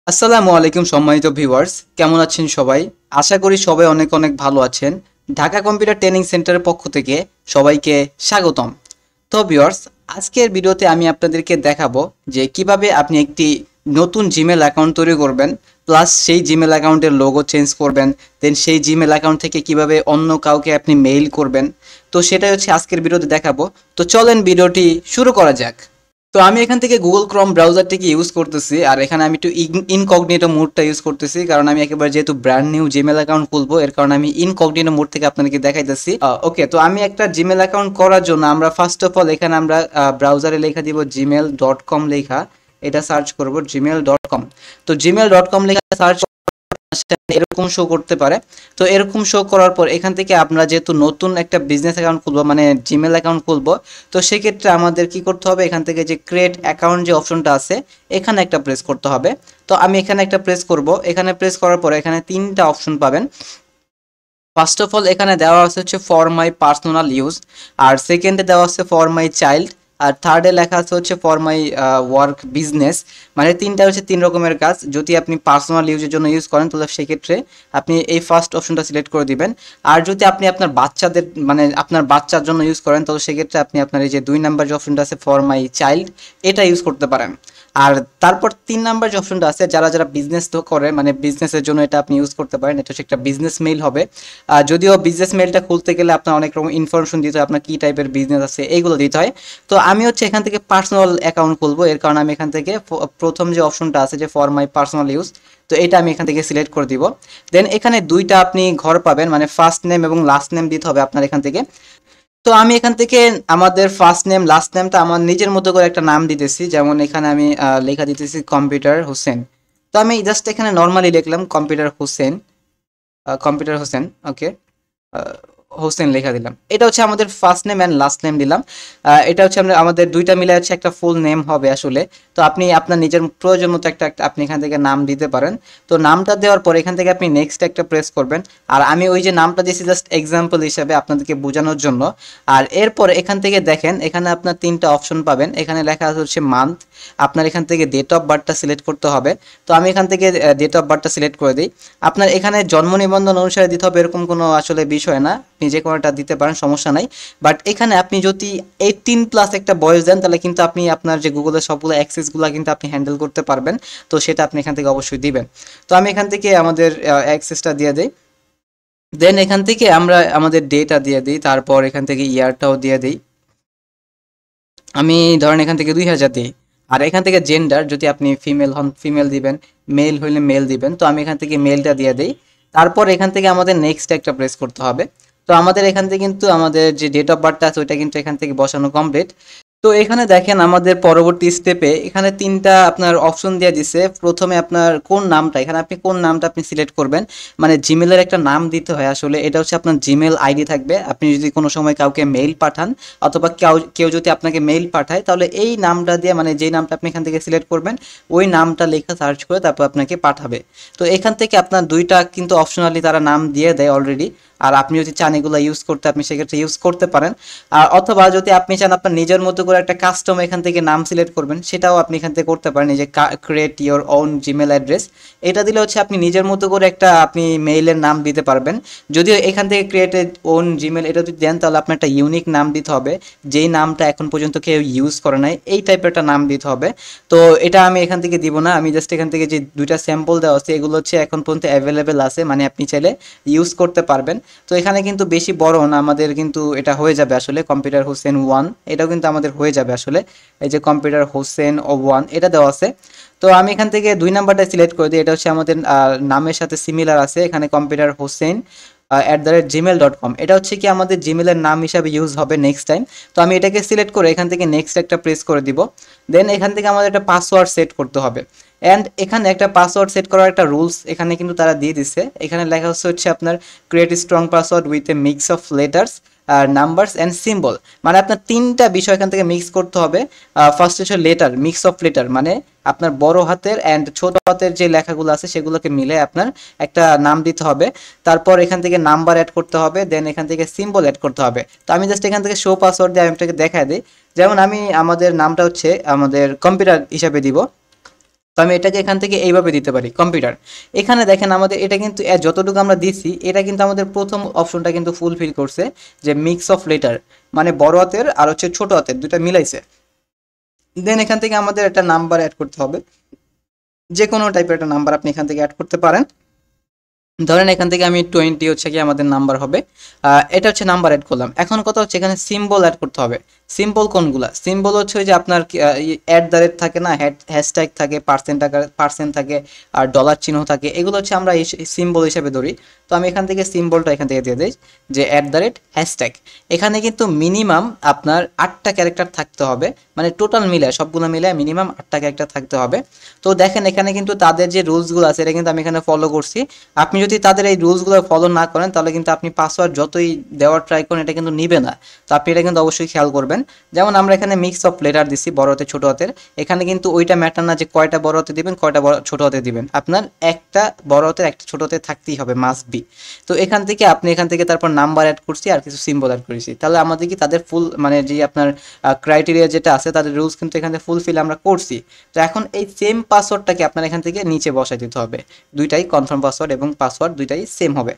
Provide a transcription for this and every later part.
আসসালামু আলাইকুম সম্মানিত ভিউয়ার্স, কেমন আছেন সবাই? আশা করি সবাই অনেক অনেক ভালো আছেন। ঢাকা কম্পিউটার ট্রেনিং সেন্টারের পক্ষ থেকে সবাইকে স্বাগতম। তো ভিউয়ার্স, আজকের ভিডিওতে আমি আপনাদেরকে দেখাবো যে কিভাবে আপনি একটি নতুন জিমেল অ্যাকাউন্ট তৈরি করবেন, প্লাস সেই জিমেল অ্যাকাউন্টের লোগো চেঞ্জ করবেন, দেন সেই জিমেল অ্যাকাউন্ট থেকে কিভাবে অন্য কাউকে আপনি মেইল করবেন। তো সেটাই হচ্ছে আজকের ভিডিওতে দেখাবো। তো চলেন ভিডিওটি শুরু করা যাক। তো আমি এখান থেকে গুগল ক্রোম ব্রাউজারটিকে ইউজ করতেছি, আর এখানে আমি একটু ইনকগনিটো মোডটা ইউজ করতেছি, কারণ আমি একেবারে যেহেতু ব্র্যান্ড নিউ জিমেল অ্যাকাউন্ট খুলবো, এর কারণে আমি ইনকগনিটো মোড থেকে আপনাদেরকে দেখাইতেছি। ওকে, তো আমি একটা জিমেল অ্যাকাউন্ট করার জন্য আমরা ফার্স্ট অফ অল এখানে আমরা ব্রাউজারে লেখা দিব gmail.com লেখা, এটা সার্চ করব gmail.com। তো gmail.com লেখা সার্চ এরকম শো করতে পারে। তো এরকম শো করার পর এখান থেকে আমরা যেহেতু নতুন একটা বিজনেস অ্যাকাউন্ট খুলবো, মানে জিমেল অ্যাকাউন্ট খুলবো, তো সেক্ষেত্রে আমাদের কি করতে হবে, এখান থেকে যে ক্রিয়েট অ্যাকাউন্ট যে অপশনটা আছে এখানে একটা প্রেস করতে হবে। তো আমি এখানে একটা প্রেস করব। এখানে প্রেস করার পর এখানে তিনটা অপশন পাবেন। ফার্স্ট অফ অল এখানে দেওয়া আছে হচ্ছে ফর মাই পার্সোনাল ইউজ, আর সেকেন্ডে দেওয়া আছে ফর মাই চাইল্ড, আর থার্ডে লেখা আছে হচ্ছে ফর মাই ওয়ার্ক বিজনেস। মানে তিনটা হচ্ছে তিন রকমের কাজ। যদি আপনি পার্সোনাল ইউজের জন্য ইউজ করেন তাহলে সেক্ষেত্রে আপনি এই ফার্স্ট অপশনটা সিলেক্ট করে দিবেন। আর যদি আপনি আপনার বাচ্চাদের মানে আপনার বাচ্চার জন্য ইউজ করেন তাহলে সেক্ষেত্রে আপনি আপনার এই যে 2 নাম্বার যে অপশনটা আছে ফর মাই চাইল্ড, এটা ইউজ করতে পারেন। আর তারপর 3 নাম্বার যে অপশনটা আছে যারা যারা বিজনেস তো করে, মানে বিজনেসের জন্য এটা আপনি ইউজ করতে পারেন। এটা হচ্ছে একটা বিজনেস মেইল হবে। যদিও বিজনেস মেইলটা খুলতে গেলে আপনার অনেক রকম ইনফরমেশন দিতে হয়, আপনার কী টাইপের বিজনেস আছে এইগুলো দিতে হয়। তো আমি হচ্ছে এখান থেকে পার্সোনাল অ্যাকাউন্ট খুলবো, এর কারণে আমি এখান থেকে প্রথম যে অপশনটা আছে যে ফর মাই পার্সোনাল ইউজ, তো এটা আমি এখান থেকে সিলেক্ট করে দিব। দেন এখানে দুইটা আপনি ঘর পাবেন, মানে ফার্স্ট নেম এবং লাস্ট নেম দিতে হবে আপনার এখান থেকে। তো আমি এখান থেকে আমাদের ফার্স্ট নেম লাস্ট নেমটা আমার নিজের মতো করে একটা নাম দিতেছি, যেমন এখানে আমি লেখা দিতেছি কম্পিউটার হোসেন। তো আমি জাস্ট এখানে নর্মালি লিখলাম কম্পিউটার হোসেন, কম্পিউটার হোসেন। ওকে, হোসেন লেখা দিলাম। এটা হচ্ছে আমাদের first name and last name দিলাম। এটা হচ্ছে আমরা আমাদের দুইটা মিলে হচ্ছে একটা ফুল নেম হবে আসলে। তো আপনি আপনার নিজের প্রয়োজন মতো একটা আপনি এখান থেকে নাম দিতে পারেন। তো নামটা দেওয়ার পর এখান থেকে আপনি নেক্সট একটা প্রেস করবেন। আর আমি ওই যে নামটা দিয়েছি জাস্ট এক্সাম্পল হিসাবে আপনাদেরকে বোঝানোর জন্য। আর এরপর এখান থেকে দেখেন এখানে আপনার তিনটা অপশন পাবেন। এখানে লেখা আছে হচ্ছে মান্থ, আপনার এখান থেকে ডেট অফ বার্থটা সিলেক্ট করতে হবে। তো আমি এখান থেকে ডেট অফ বার্থটা সিলেক্ট করে দিই। আপনার এখানে জন্ম নিবন্ধন অনুসারে দিতে হবে এরকম কোনো আসলে বিষয় না, আপনি যে কোনোটা দিতে পারেন, সমস্যা নাই। বাট এখানে আপনি যদি 18+ একটা বয়স দেন তাহলে কিন্তু আপনি আপনার যে গুগলের সবগুলো অ্যাক্সেসগুলো কিন্তু আপনি হ্যান্ডেল করতে পারবেন। তো সেটা আপনি এখান থেকে অবশ্যই দিবেন। তো আমি এখান থেকে আমাদের অ্যাক্সেসটা দিয়ে দিই। দেন এখান থেকে আমরা আমাদের ডেটা দিয়ে দিই, তারপর এখান থেকে ইয়ারটাও দিয়ে দিই। আমি ধরেন এখান থেকে 2000 দিই। আর এখান থেকে জেন্ডার, যদি আপনি ফিমেল হন ফিমেল দিবেন, মেল হইলে মেল দিবেন। তো আমি এখান থেকে মেলটা দিয়ে দিই। তারপর এখান থেকে আমাদের নেক্সট একটা প্রেস করতে হবে। তো আমাদের এখান থেকে কিন্তু আমাদের যে ডেট অফ বার্থটা আছে ওইটা কিন্তু এখান থেকে বসানো কমপ্লিট। তো এখানে দেখেন আমাদের পরবর্তী স্টেপে এখানে তিনটা আপনার অপশন দিয়ে দিছে। প্রথমে আপনার কোন নামটা, এখানে আপনি কোন নামটা আপনি সিলেক্ট করবেন, মানে জিমেলের একটা নাম দিতে হয় আসলে। এটা হচ্ছে আপনার জিমেল আইডি থাকবে। আপনি যদি কোনো সময় কাউকে মেইল পাঠান অথবা কেউ যদি আপনাকে মেইল পাঠায় তাহলে এই নামটা দিয়ে, মানে যেই নামটা আপনি এখান থেকে সিলেক্ট করবেন ওই নামটা লেখা সার্চ করে তারপর আপনাকে পাঠাবে। তো এখান থেকে আপনার দুইটা কিন্তু অপশনালি তারা নাম দিয়ে দেয় অলরেডি। আর আপনি যদি চান এগুলো ইউজ করতে আপনি সেক্ষেত্রে ইউজ করতে পারেন। আর অথবা যদি আপনি চান আপনার নিজের মতো করে একটা কাস্টম এখান থেকে নাম সিলেক্ট করবেন, সেটাও আপনি এখান থেকে করতে পারেন। এই যে create your own Gmail address, এটা দিলে হচ্ছে আপনি নিজের মতো করে একটা আপনি মেইলের নাম দিতে পারবেন। যদিও এখান থেকে ক্রিয়েটেড ওন জিমেল এটা যদি দেন তাহলে আপনার একটা ইউনিক নাম দিতে হবে, যেই নামটা এখন পর্যন্ত কেউ ইউজ করে নাই, এই টাইপের একটা নাম দিতে হবে। তো এটা আমি এখান থেকে দিব না, আমি জাস্ট এখান থেকে যে দুইটা স্যাম্পল দেওয়া আছে এগুলো হচ্ছে এখন পর্যন্ত অ্যাভেলেবেল আছে, মানে আপনি চাইলে ইউজ করতে পারবেন। তো এখানে কিন্তু বেশি বড় না, আমাদের কিন্তু এটা হয়ে যাবে আসলে কম্পিউটার হোসেন 1, এটাও কিন্তু আমাদের হয়ে যাবে আসলে। এই যে কম্পিউটার হোসেন 1 এটা দেওয়া আছে। তো আমি এখান থেকে 2 নাম্বারটা সিলেক্ট করে দিই, এটা হচ্ছে আমাদের নামের সাথে সিমিলার আছে। এখানে কম্পিউটার হোসেন @gmail.com, এটা হচ্ছে কি আমাদের জিমেলের নাম হিসাবে ইউজ হবে নেক্সট টাইম। তো আমি এটাকে সিলেক্ট করে এখান থেকে নেক্সট একটা প্রেস করে দিব। দেন এখান থেকে আমাদের একটা পাসওয়ার্ড সেট করতে হবে। অ্যান্ড এখানে একটা পাসওয়ার্ড সেট করার একটা রুলস এখানে কিন্তু তারা দিয়ে দিচ্ছে। এখানে লেখা হচ্ছে আপনার create strong password with a mix of letters আর নাম্বারস অ্যান্ড সিম্বল, মানে আপনার তিনটা বিষয় এখান থেকে মিক্স করতে হবে। ফার্স্ট হচ্ছে লেটার, মিক্স অফ লেটার, মানে আপনার বড় হাতের অ্যান্ড ছোট হাতের যে লেখাগুলো আছে সেগুলোকে মিলে আপনার একটা নাম দিতে হবে। তারপর এখান থেকে নাম্বার অ্যাড করতে হবে, দেন এখান থেকে সিম্বল অ্যাড করতে হবে। তো আমি জাস্ট এখান থেকে শো পাসওয়ার্ড দিয়ে আমি আপনাকে দেখাই দিই। যেমন আমি আমাদের নামটা হচ্ছে আমাদের কম্পিউটার হিসাবে দিব। আমি এটাকে এখান থেকে এইভাবে দিতে পারি কম্পিউটার। এখানে দেখেন আমাদের এটা কিন্তু যতটুকু আমরা দিছি এটা কিন্তু আমাদের প্রথম অপশনটা কিন্তু ফুলফিল করছে, যে মিক্স অফ লেটার, মানে বড় হাতের আর হচ্ছে ছোট হাতের দুটা মিলাইছে। দেন এখান থেকে আমাদের একটা নাম্বার অ্যাড করতে হবে, যে কোনো টাইপের একটা নাম্বার আপনি এখান থেকে অ্যাড করতে পারেন। ধরেন এখান থেকে আমি 20 হচ্ছে কি আমাদের নাম্বার হবে, এটা হচ্ছে নাম্বার অ্যাড করলাম। এখন কথা হচ্ছে এখানে সিম্বল অ্যাড করতে হবে। সিম্বল কোনগুলা? সিম্বল হচ্ছে ওই যে আপনার অ্যাট দ্য রেট থাকে না, হ্যাশট্যাগ থাকে, পার্সেন্ট থাকে, আর ডলার চিহ্ন থাকে, এগুলো হচ্ছে আমরা এই সিম্বল হিসেবে ধরি। তো আমি এখান থেকে সিম্বলটা এখান থেকে দিয়ে দিই, যে অ্যাট দ্য রেট হ্যাশট্যাগ। এখানে কিন্তু মিনিমাম আপনার 8টা ক্যারেক্টার থাকতে হবে, মানে টোটাল মিলে সবগুলো মিলে মিনিমাম 8টা ক্যারেক্টার থাকতে হবে। তো দেখেন এখানে কিন্তু তাদের যে রুলসগুলো আছে এটা কিন্তু আমি এখানে ফলো করছি। আপনি যদি তাদের এই রুলসগুলো ফলো না করেন তাহলে কিন্তু আপনি পাসওয়ার্ড যতই দেওয়ার ট্রাই করেন এটা কিন্তু নিবে না। তো আপনি এটা কিন্তু অবশ্যই খেয়াল করবেন। যেমন আমরা এখানে মিক্স অফ লেটার দিচ্ছি বড় হাতে ছোট হাতের, এখানে কিন্তু ওইটা ম্যাটার না যে কয়টা বড় হাতে দিবেন কয়টা ছোট হাতে দিবেন, আপনার একটা বড় হাতের একটা ছোট হাতে থাকতেই হবে, মাস্ট বি। তো এখান থেকে আপনি এখান থেকে তারপর নাম্বার অ্যাড করছি আর কিছু সিম্বল অ্যাড করেছি, তাহলে আমাদের কি তাদের ফুল মানে যে আপনার ক্রাইটেরিয়া যেটা আছে তাদের রুলস কিন্তু এখানে ফুলফিল আমরা করছি। তো এখন এই সেম পাসওয়ার্ডটাকে আপনার এখান থেকে নিচে বসাই দিতে হবে, দুইটাই কনফার্ম পাসওয়ার্ড এবং পাসওয়ার্ড দুইটাই সেম হবে।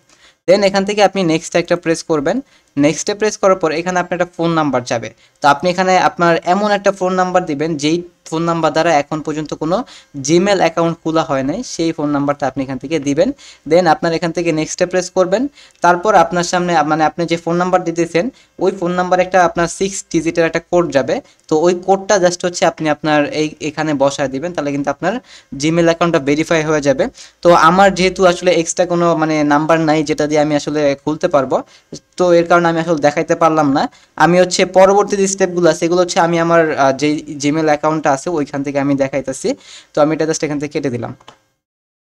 দেন এখান থেকে আপনি নেক্সট একটা প্রেস করবেন। নেক্সটে প্রেস করার পর এখানে আপনার একটা ফোন নাম্বার যাবে। তো আপনি এখানে আপনার এমন একটা ফোন নাম্বার দিবেন যেই ফোন নাম্বার দ্বারা এখন পর্যন্ত কোনো জিমেল অ্যাকাউন্ট খোলা হয় নাই, সেই ফোন নাম্বারটা আপনি এখান থেকে দিবেন। দেন আপনার এখান থেকে নেক্সটে প্রেস করবেন। তারপর আপনার সামনে মানে আপনি যে ফোন নাম্বার দিতেছেন ওই ফোন নাম্বার একটা আপনার 6 ডিজিটের একটা কোড যাবে। তো ওই কোডটা জাস্ট হচ্ছে আপনি আপনার এখানে বসায় দিবেন, তাহলে কিন্তু আপনার জিমেল অ্যাকাউন্টটা ভেরিফাই হয়ে যাবে। তো আমার যেহেতু আসলে এক্সট্রা কোনো মানে নাম্বার নাই যেটা দিয়ে আমি আসলে খুলতে পারবো, তো এর কারণে আমি আসলে দেখাইতে পারলাম না। আমি হচ্ছে পরবর্তী যে স্টেপগুলো আছে এগুলো হচ্ছে আমি আমার যে জিমেল অ্যাকাউন্টটা আছে ওইখান থেকে আমি দেখাইতেছি। তো আমি এটা জাস্ট এখান থেকে কেটে দিলাম।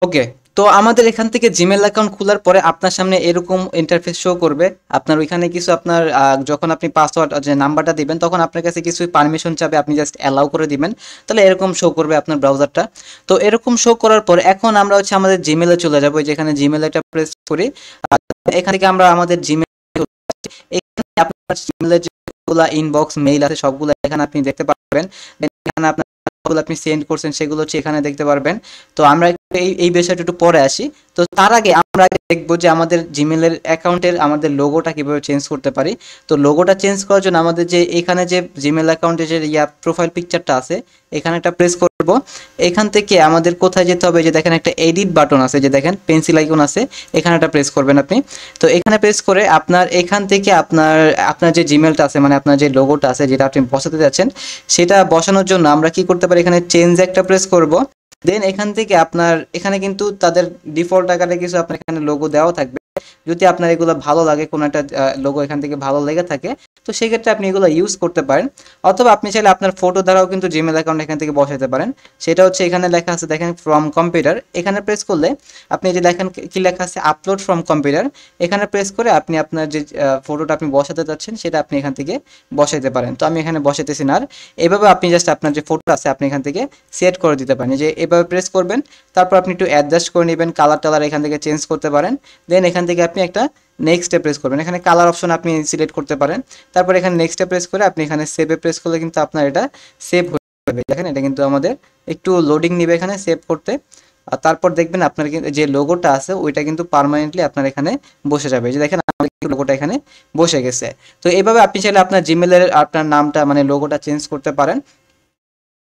ওকে, তো আমাদের এখান থেকে জিমেল অ্যাকাউন্ট খোলার পরে আপনার সামনে এরকম ইন্টারফেস শো করবে। আপনার ওইখানে কিছু আপনার যখন আপনি পাসওয়ার্ড যে নাম্বারটা দিবেন তখন আপনার কাছে কিছু পারমিশন চাবে, আপনি জাস্ট অ্যালাউ করে দিবেন, তাহলে এরকম শো করবে আপনার ব্রাউজারটা। তো এরকম শো করার পর এখন আমরা হচ্ছে আমাদের জিমেলে চলে যাবো, যেখানে জিমেল একটা প্রেস করি। এখান থেকে আমরা আমাদের জিমেল, এখানে আপনার জিমেলের যেগুলো ইনবক্স মেইল আছে সবগুলো এখানে আপনি দেখতে পারবেন। এখানে আপনার আপনি সেন্ড করছেন সেগুলো হচ্ছে এখানে দেখতে পারবেন। তো আমরা এই বিষয়টা একটু পরে আসি। তো তার আগে আমরা দেখবো যে আমাদের জিমেলের অ্যাকাউন্টের আমাদের লোগোটা কিভাবে চেঞ্জ করতে পারি। তো লোগোটা চেঞ্জ করার জন্য আমাদের যে এখানে যে জিমেল অ্যাকাউন্টের যে প্রোফাইল পিকচারটা আছে এখানে একটা প্রেস করব। এখান থেকে আমাদের কোথায় যেতে হবে, যে দেখেন একটা এডিট বাটন আছে, যে দেখেন পেন্সিল আইকন আছে, এখানে একটা প্রেস করবেন আপনি। তো এখানে প্রেস করে আপনার এখান থেকে আপনার যে জিমেলটা আছে মানে আপনার যে লোগোটা আছে যেটা আপনি বসাতে যাচ্ছেন সেটা বসানোর জন্য আমরা কি করতে পারি, এখানে চেঞ্জ একটা প্রেস করব। দেন এখান থেকে আপনার এখানে কিন্তু তাদের ডিফল্ট আকারে কিছু আপনার এখানে লোগো দেওয়া থাকবে। যদি আপনার এগুলো ভালো লাগে, কোনো একটা লোগো এখান থেকে ভালো লেগে থাকে, তো সেক্ষেত্রে আপনি এগুলো ইউজ করতে পারেন। অথবা আপনি চাইলে আপনার ফটো দ্বারাও কিন্তু জিমেল অ্যাকাউন্ট এখান থেকে বসাতে পারেন। সেটা হচ্ছে এখানে লেখা আছে দেখেন ফ্রম কম্পিউটার, এখানে প্রেস করলে আপনি যে দেখেন কি লেখা আছে আপলোড ফ্রম কম্পিউটার, এখানে প্রেস করে আপনি আপনার যে ফটোটা আপনি বসাতে চাচ্ছেন সেটা আপনি এখান থেকে বসাইতে পারেন। তো আমি এখানে বসাইতেছি না, আর এভাবে আপনি জাস্ট আপনার যে ফটো আছে আপনি এখান থেকে সেট করে দিতে পারেন, যে এভাবে প্রেস করবেন। তারপর আপনি একটু অ্যাডজাস্ট করে নেবেন, কালার টালার এখান থেকে চেঞ্জ করতে পারেন। দেন এখান থেকে আপনি একটা নেক্সটে প্রেস করবেন, এখানে কালার অপশন আপনি সিলেক্ট করতে পারেন। তারপর এখানে নেক্সটে প্রেস করে আপনি এখানে সেভে প্রেস করলে কিন্তু আপনার এটা সেভ হয়ে যাবে। দেখেন এটা কিন্তু আমাদের একটু লোডিং নেবে এখানে সেভ করতে। আর তারপর দেখবেন আপনার যে লোগোটা আছে ওইটা কিন্তু পার্মানেন্টলি আপনার এখানে বসে যাবে, যে দেখেন আমাদের লোগোটা এখানে বসে গেছে। তো এইভাবে আপনি চাইলে আপনার জিমেলের আপনার নামটা মানে লোগোটা চেঞ্জ করতে পারেন।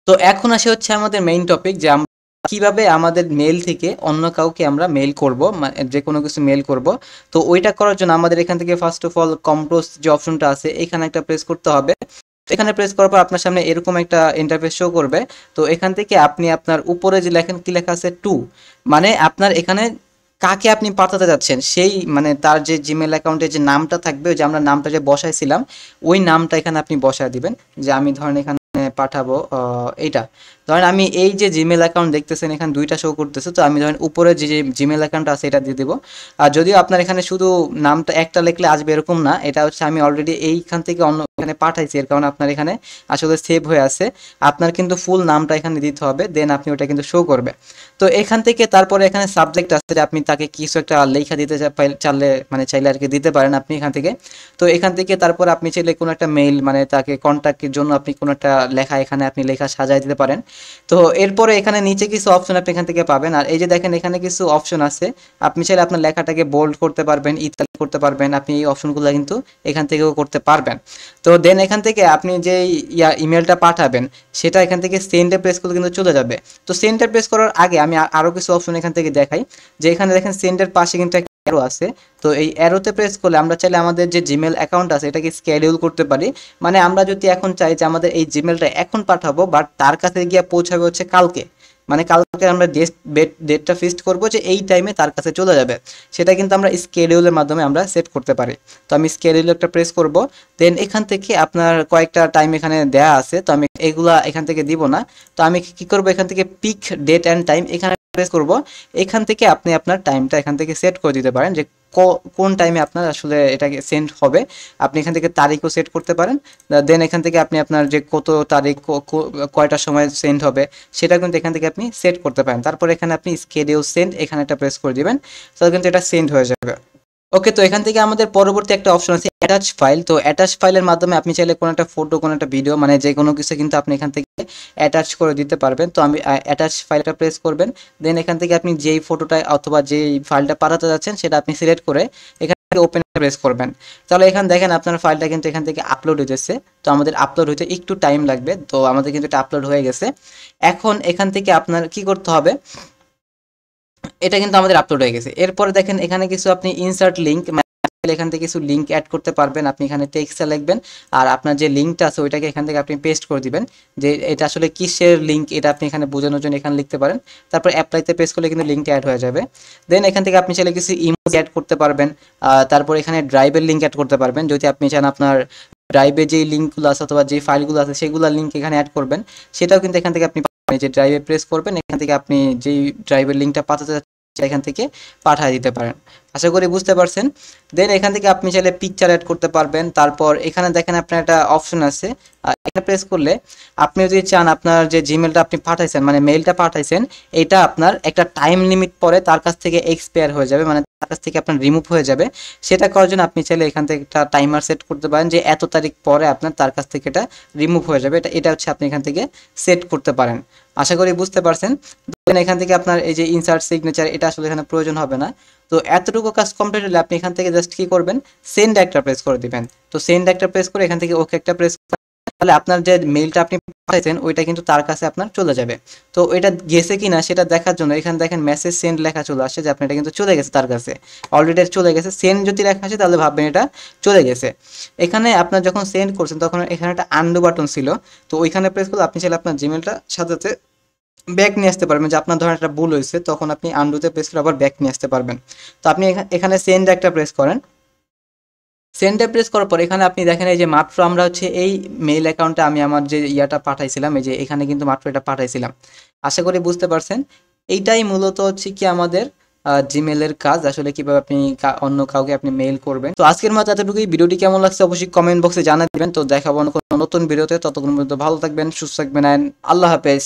তো এখন আসে হচ্ছে আমাদের মেইন টপিক, যে আমরা কিভাবে আমাদের মেল থেকে অন্য কাউকে আমরা মেল করব, মানে যে কোনো কিছু মেল করব। তো ওইটা করার জন্য আমাদের এখান থেকে ফার্স্ট অফ অল কম্পোজ যে অপশনটা আছে এখানে একটা প্রেস করতে হবে। এখানে প্রেস করার পর আপনার সামনে এরকম একটা ইন্টারফেস শো করবে। তো এখান থেকে আপনি আপনার উপরে যে লেখেন কি লেখা আছে টু, মানে আপনার এখানে কাকে আপনি পাঠাতে যাচ্ছেন সেই মানে তার যে জিমেল অ্যাকাউন্টে যে নামটা থাকবে, যে আমরা নামটা যে বসাইছিলাম ওই নামটা এখানে আপনি বসায় দিবেন। যে আমি ধরেন এখানে পাঠাবো এইটা, ধরেন আমি এই যে জিমেল অ্যাকাউন্ট দেখতেছেন এখানে দুইটা শো করতেছে, তো আমি ধরেন উপরে যে জিমেল অ্যাকাউন্ট আছে এটা দিয়ে দেবো। আর যদিও আপনার এখানে শুধু নামটা একটা লিখলে আসবে এরকম না, এটা হচ্ছে আমি অলরেডি এইখান থেকে অন্য এখানে পাঠাইছি, এর কারণে আপনার এখানে আসলে সেভ হয়ে আছে। আপনার কিন্তু ফুল নামটা এখানে দিতে হবে, দেন আপনি ওটা কিন্তু শো করবে। তো এখান থেকে তারপরে এখানে সাবজেক্ট আছে, যে আপনি তাকে কিছু একটা লেখা দিতে চাইলে আর কি দিতে পারেন আপনি এখান থেকে। তো এখান থেকে তারপর আপনি চাইলে কোনো একটা মেইল মানে তাকে কন্ট্যাক্টের জন্য আপনি কোনো একটা লেখা এখানে আপনি লেখা সাজায় দিতে পারেন। তো এরপরে এখানে নিচে কিছু অপশন আপনি এখান থেকে পাবেন, আর এই যে দেখেন এখানে কিছু অপশন আছে, আপনি চাইলে আপনার লেখাটাকে বোল্ড করতে পারবেন, ইতালিক করতে পারবেন, আপনি এই অপশনগুলো কিন্তু এখান থেকেও করতে পারবেন। তো দেন এখান থেকে আপনি যে ইমেলটা পাঠাবেন সেটা এখান থেকে সেন্ডে প্রেস করলে কিন্তু চলে যাবে। তো সেন্ডে প্রেস করার আগে আমি আরও কিছু অপশন এখান থেকে দেখাই, যে এখানে দেখেন সেন্ডের পাশে কিন্তু একটা অ্যারো আছে। তো এই অ্যারোতে প্রেস করলে আমরা চাইলে আমাদের যে জিমেল অ্যাকাউন্ট আছে এটাকে স্কেডিউল করতে পারি। মানে আমরা যদি এখন চাই যে আমাদের এই জিমেলটা এখন পাঠাবো, বাট তার কাছে গিয়ে পৌঁছাবে হচ্ছে কালকে, মানে কালকে আমরা ডেটটা ফিক্সড করবো যে এই টাইমে তার কাছে চলে যাবে, সেটা কিন্তু আমরা স্কেডিউলের মাধ্যমে আমরা সেট করতে পারি। তো আমি স্কেডিউল একটা প্রেস করব, দেন এখান থেকে আপনার কয়েকটা টাইম এখানে দেয়া আছে, তো আমি এগুলা এখান থেকে দিব না। তো আমি কি করব, এখান থেকে পিক ডেট অ্যান্ড টাইম এখানে প্রেস করব। এখান থেকে আপনি আপনার টাইমটা এখান থেকে সেট করে দিতে পারেন যে কোন টাইমে আপনার আসলে এটাকে সেন্ড হবে। আপনি এখান থেকে তারিখও সেট করতে পারেন। দেন এখান থেকে আপনি আপনার যে কত তারিখ কয়টার সময় সেন্ড হবে সেটা কিন্তু এখান থেকে আপনি সেট করতে পারেন। তারপর এখানে আপনি স্কেডিউল সেন্ড এখানে একটা প্রেস করে দিবেন, তাহলে কিন্তু এটা সেন্ড হয়ে যাবে। ওকে, তো এখান থেকে আমাদের পরবর্তী একটা অপশন আছে অ্যাটাচ ফাইল। তো অ্যাটাচ ফাইলের মাধ্যমে আপনি চাইলে কোনো একটা ফটো, কোনো একটা ভিডিও, মানে যে কোনো কিছু কিন্তু আপনি এখান থেকে অ্যাটাচ করে দিতে পারবেন। তো আমি অ্যাটাচ ফাইলটা প্রেস করবেন, দেন এখান থেকে আপনি যেই ফটোটা অথবা যেই ফাইলটা পাঠাতে যাচ্ছেন সেটা আপনি সিলেক্ট করে এখান থেকে ওপেন প্রেস করবেন। তাহলে এখানে দেখেন আপনার ফাইলটা কিন্তু এখান থেকে আপলোড হইতেছে। তো আমাদের আপলোড হইতে একটু টাইম লাগবে, তো আমাদের কিন্তু এটা আপলোড হয়ে গেছে। এখন এখান থেকে আপনার কি করতে হবে, এটা কিন্তু আমাদের আপলোড হয়ে গেছে। এরপরে দেখেন এখানে কিছু আপনি ইনসার্ট লিঙ্ক, এখান থেকে কিছু লিঙ্ক অ্যাড করতে পারবেন। আপনি এখানে টেক্সটে লিখবেন, আর আপনার যে লিঙ্কটা আছে ওইটাকে এখান থেকে আপনি পেস্ট করে দিবেন, যে এটা আসলে কিসের লিঙ্ক এটা আপনি এখানে বোঝানোর জন্য এখানে লিখতে পারেন। তারপর অ্যাপ্লাইতে পেস্ট করলে কিন্তু লিঙ্কটা অ্যাড হয়ে যাবে। দেন এখান থেকে আপনি চাইলে কিছু ইমোজি অ্যাড করতে পারবেন। তারপর এখানে ড্রাইভের লিঙ্ক অ্যাড করতে পারবেন, যদি আপনি চান আপনার ড্রাইভে যেই লিঙ্কগুলো আছে অথবা যে ফাইলগুলো আছে সেগুলোর লিঙ্ক এখানে অ্যাড করবেন, সেটাও কিন্তু এখান থেকে আপনি যে ড্রাইভে প্রেস করবেন, এখান থেকে আপনি যেই ড্রাইভের লিঙ্কটা পাঠাতে এখান থেকে পাঠিয়ে দিতে পারেন। আশা করি বুঝতে পারছেন। দেন এখান থেকে আপনি চাইলে পিকচার অ্যাড করতে পারবেন। তারপর এখানে দেখেন আপনার একটা অপশন আছে, এটা প্রেস করলে আপনি যদি চান আপনার যে জিমেলটা আপনি পাঠাইছেন, মানে মেইলটা পাঠাইছেন, এটা আপনার একটা টাইম লিমিট পরে তার কাছ থেকে এক্সপায়ার হয়ে যাবে, মানে তার কাছ থেকে আপনার রিমুভ হয়ে যাবে। সেটা করার জন্য আপনি চাইলে এখান থেকে একটা টাইমার সেট করতে পারেন যে এত তারিখ পরে আপনার তার কাছ থেকে এটা রিমুভ হয়ে যাবে। এটা হচ্ছে আপনি এখান থেকে সেট করতে পারেন। আশা করি বুঝতে পারছেন। এখান থেকে আপনার এই যে ইনসার্ট সিগনেচার এটা আসলে এখানে প্রয়োজন হবে না। তো এতটুকু কাজ কমপ্লিট হলে আপনি এখান থেকে জাস্ট কি করবেন, সেন্ড একটা প্রেস করে দিবেন। তো সেন্ড একটা প্রেস করে এখান থেকে ওকে একটা প্রেস, তাহলে আপনার যে মেইলটা আপনি পাঠাইছেন ওইটা কিন্তু তার কাছে আপনার চলে যাবে। তো এটা গেছে কিনা সেটা দেখার জন্য এখানে দেখেন মেসেজ সেন্ড লেখা চলে আসে, যে আপনার এটা কিন্তু চলে গেছে তার কাছে, অলরেডি চলে গেছে। সেন্ড যদি লেখা আসে তাহলে ভাববেন এটা চলে গেছে। এখানে আপনার যখন সেন্ড করছেন তখন এখানে একটা আন্ডু বাটন ছিল, তো ওইখানে প্রেস করলে আপনি চাইলে আপনার জিমেলটা সাথে ব্যাক নিয়ে আসতে পারবেন, যে আপনার ধরেন একটা ভুল হয়েছে তখন আপনি আন্ডুতে প্রেস করে আবার ব্যাক নিয়ে আসতে পারবেন। তো আপনি এখানে সেন্ড একটা প্রেস করেন, সেন্ডে প্রেস করার পর এখানে আপনি দেখেন এই যে মাত্র আমরা হচ্ছে এই মেইল অ্যাকাউন্টে আমি আমার যে ইয়াটা পাঠাইছিলাম, এই যে এখানে কিন্তু মাত্র এটা পাঠাইছিলাম। আশা করি বুঝতে পারছেন। এইটাই মূলত হচ্ছে কি আমাদের জিমেলের কাজ, আসলে কিভাবে আপনি অন্য কাউকে আপনি মেইল করবেন। তো আজকের মতো এতটুকুই। ভিডিওটি কেমন লাগছে অবশ্যই কমেন্ট বক্সে জানিয়ে দিবেন। তো দেখাবো কোনো নতুন ভিডিওতে, ততক্ষণ পর্যন্ত ভালো থাকবেন, সুস্থ থাকবেন, আল্লাহ হাফেজ।